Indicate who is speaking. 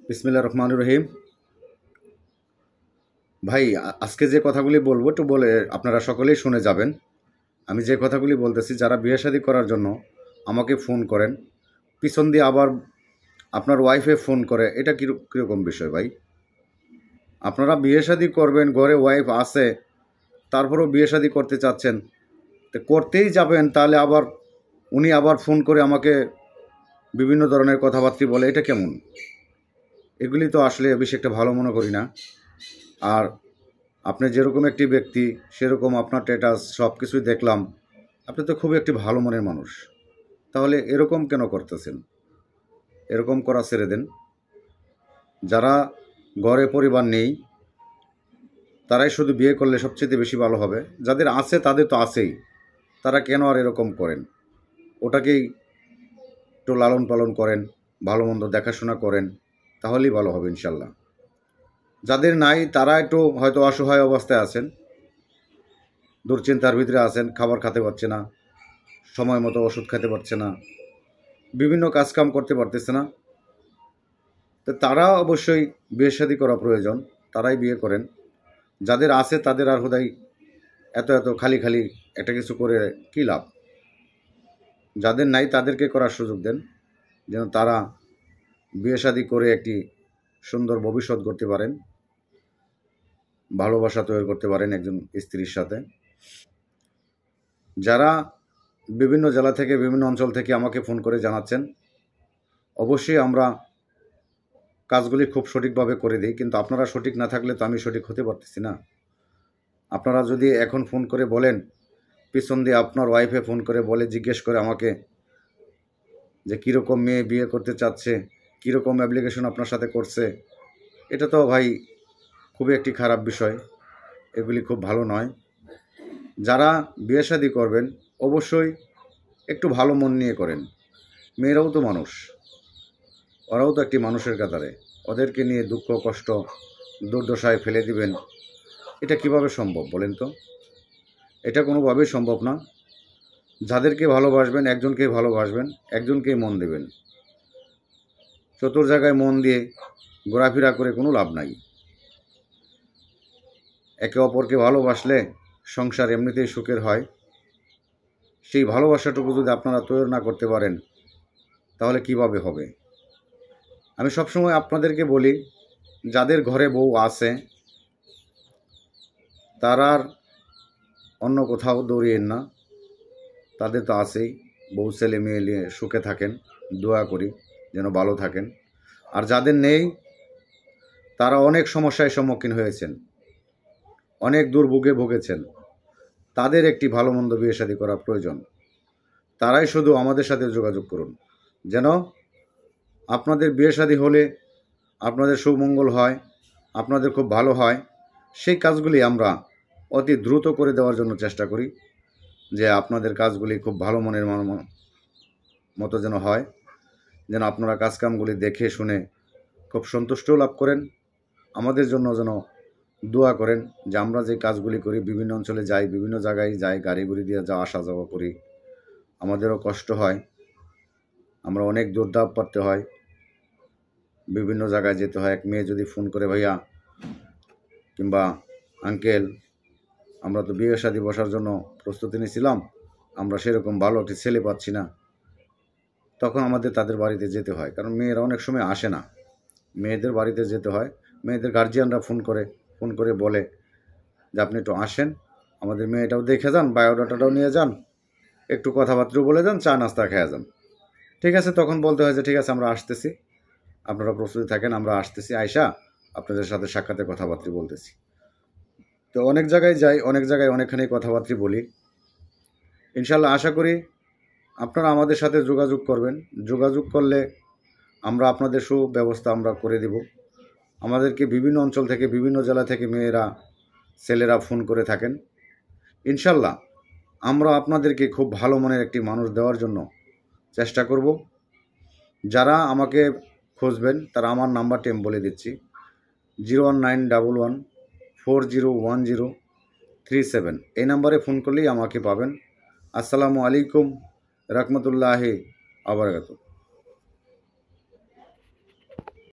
Speaker 1: বিসমিল্লাহির রহমানির রহিম। ভাই, আজকে যে কথাগুলি বলবো একটু বলে আপনারা সকলেই শুনে যাবেন। আমি যে কথাগুলি বলতেছি, যারা বিয়ে শাদী করার জন্য আমাকে ফোন করেন, পিছন দিয়ে আবার আপনার ওয়াইফে ফোন করে, এটা কীরকম বিষয় ভাই? আপনারা বিয়ে শাদী করবেন, ঘরে ওয়াইফ আছে, তারপরেও বিয়ে শাদী করতে চাচ্ছেন, তো করতেই যাবেন, তাহলে আবার উনি আবার ফোন করে আমাকে বিভিন্ন ধরনের কথাবার্তা বলে, এটা কেমন? এগুলি তো আসলে বেশি একটা ভালো মনে করি না। আর আপনি যেরকম একটি ব্যক্তি, সেরকম আপনার স্ট্যাটাস সব কিছুই দেখলাম, আপনি তো খুবই একটি ভালো মনের মানুষ। তাহলে এরকম কেন করতেছেন? এরকম করা ছেড়ে দেন। যারা ঘরে পরিবার নেই, তারাই শুধু বিয়ে করলে সবচেয়ে বেশি ভালো হবে। যাদের আছে তাদের তো আছেই, তারা কেন আর এরকম করেন? ওটাকেই একটু লালন পালন করেন, ভালো মন্দ দেখাশোনা করেন, তাহলেই ভালো হবে ইনশাল্লাহ। যাদের নাই তারা একটু হয়তো অসহায় অবস্থায় আছেন, দুশ্চিন্তার ভিতরে আছেন, খাবার খেতে পারছে না, সময় মতো ওষুধ খেতে পারছে না, বিভিন্ন কাজকাম করতে পারতেছে না, তো তারা অবশ্যই বিয়ে শাদী করা প্রয়োজন, তারাই বিয়ে করেন। যাদের আছে তাদের আর হুদাই এত এত খালি খালি একটা কিছু করে কী লাভ? যাদের নাই তাদেরকে করার সুযোগ দেন, যেন তারা বিয়ে শাদী করে একটি সুন্দর ভবিষ্যৎ গড়তে পারেন, ভালোবাসা তৈরি করতে পারেন একজন স্ত্রীর সাথে। যারা বিভিন্ন জেলা থেকে, বিভিন্ন অঞ্চল থেকে আমাকে ফোন করে জানাচ্ছেন, অবশ্যই আমরা কাজগুলি খুব সঠিকভাবে করে দিই, কিন্তু আপনারা সঠিক না থাকলে তো আমি সঠিক হতে পারতেছি না। আপনারা যদি এখন ফোন করে বলেন, পিছন দিয়ে আপনার ওয়াইফে ফোন করে বলে, জিজ্ঞেস করে আমাকে যে কীরকম মেয়ে বিয়ে করতে চাচ্ছে, কীরকম অ্যাপ্লিকেশন আপনার সাথে করছে, এটা তো ভাই খুবই একটি খারাপ বিষয়। এগুলি খুব ভালো নয়। যারা বিয়ে শাদী করবেন অবশ্যই একটু ভালো মন নিয়ে করেন। মেয়েরাও তো মানুষ, ওরাও তো একটি মানুষের কাতারে। ওদেরকে নিয়ে দুঃখ কষ্ট দুর্দশায় ফেলে দিবেন, এটা কিভাবে সম্ভব বলেন তো? এটা কোনোভাবেই সম্ভব না। যাদেরকে ভালোবাসবেন, একজনকেই ভালোবাসবেন, একজনকেই মন দেবেন। চতুর জায়গায় মন দিয়ে ঘোরাফেরা করে কোনো লাভ নাই। একে অপরকে ভালোবাসলে সংসার এমনিতেই সুখের হয়। সেই ভালোবাসাটুকু যদি আপনারা তৈরি না করতে পারেন, তাহলে কিভাবে হবে? আমি সবসময় আপনাদেরকে বলি, যাদের ঘরে বউ আছে তারা আর অন্য কোথাও দৌড়িয়েন না। তাদের তো আছেই, বউ ছেলে মেয়ে নিয়ে সুখে থাকেন, দোয়া করি যেন ভালো থাকেন। আর যাদের নেই, তারা অনেক সমস্যায় সম্মুখীন হয়েছেন, অনেক দুর্ভোগে ভুগেছেন, তাদের একটি ভালো মন্দ বিয়ে শাদী করা প্রয়োজন। তারাই শুধু আমাদের সাথে যোগাযোগ করুন, যেন আপনাদের বিয়ে শাদী হলে আপনাদের সুমঙ্গল হয়, আপনাদের খুব ভালো হয়। সেই কাজগুলি আমরা অতি দ্রুত করে দেওয়ার জন্য চেষ্টা করি, যে আপনাদের কাজগুলি খুব ভালো মনের মতো যেন হয়, যেন আপনারা কাজকামগুলি দেখে শুনে খুব সন্তুষ্ট লাভ করেন। আমাদের জন্য যেন দোয়া করেন, যে আমরা যে কাজগুলি করি, বিভিন্ন অঞ্চলে যাই, বিভিন্ন জায়গায় যাই, গাড়ি গুড়ি দিয়ে আসা যাওয়া করি, আমাদেরও কষ্ট হয়, আমরা অনেক দৌড়ধাপ করতে হয়, বিভিন্ন জায়গায় যেতে হয়। এক মেয়ে যদি ফোন করে, ভাইয়া কিংবা আঙ্কেল, আমরা তো বিয়ে শাদী বসার জন্য প্রস্তুতি নিয়েছিলাম, আমরা সেরকম ভালো একটি ছেলে পাচ্ছি না, তখন আমাদের তাদের বাড়িতে যেতে হয়। কারণ মেয়েরা অনেক সময় আসে না, মেয়েদের বাড়িতে যেতে হয়। মেয়েদের গার্জিয়ানরা ফোন করে বলে যে আপনি একটু আসেন, আমাদের মেয়েটাও দেখে যান, বায়োডাটাটাও নিয়ে যান, একটু কথাবার্তাও বলে যান, চা নাস্তা খেয়ে যান। ঠিক আছে, তখন বলতে হয় যে ঠিক আছে আমরা আসতেছি, আপনারা প্রস্তুতি থাকেন, আমরা আসতেছি, আয়সা আপনাদের সাথে সাক্ষাতে কথাবার্তা বলতেছি। তো অনেক জায়গায় যাই, অনেক জায়গায় অনেকখানি কথাবার্তা বলি। ইনশাল্লাহ আশা করি আপনারা আমাদের সাথে যোগাযোগ করবেন। যোগাযোগ করলে আমরা আপনাদের সুব্যবস্থা আমরা করে দেব। আমাদেরকে বিভিন্ন অঞ্চল থেকে, বিভিন্ন জেলা থেকে মেয়েরা, ছেলেরা ফোন করে থাকেন। ইনশাল্লাহ আমরা আপনাদেরকে খুব ভালো মনের একটি মানুষ দেওয়ার জন্য চেষ্টা করব। যারা আমাকে খুঁজবেন তারা আমার নাম্বারটি আমি বলে দিচ্ছি, 01911401037। এই নাম্বারে ফোন করলেই আমাকে পাবেন। আসসালামু আলাইকুম রহমতুল্লাহি ওয়া বারাকাতুহু।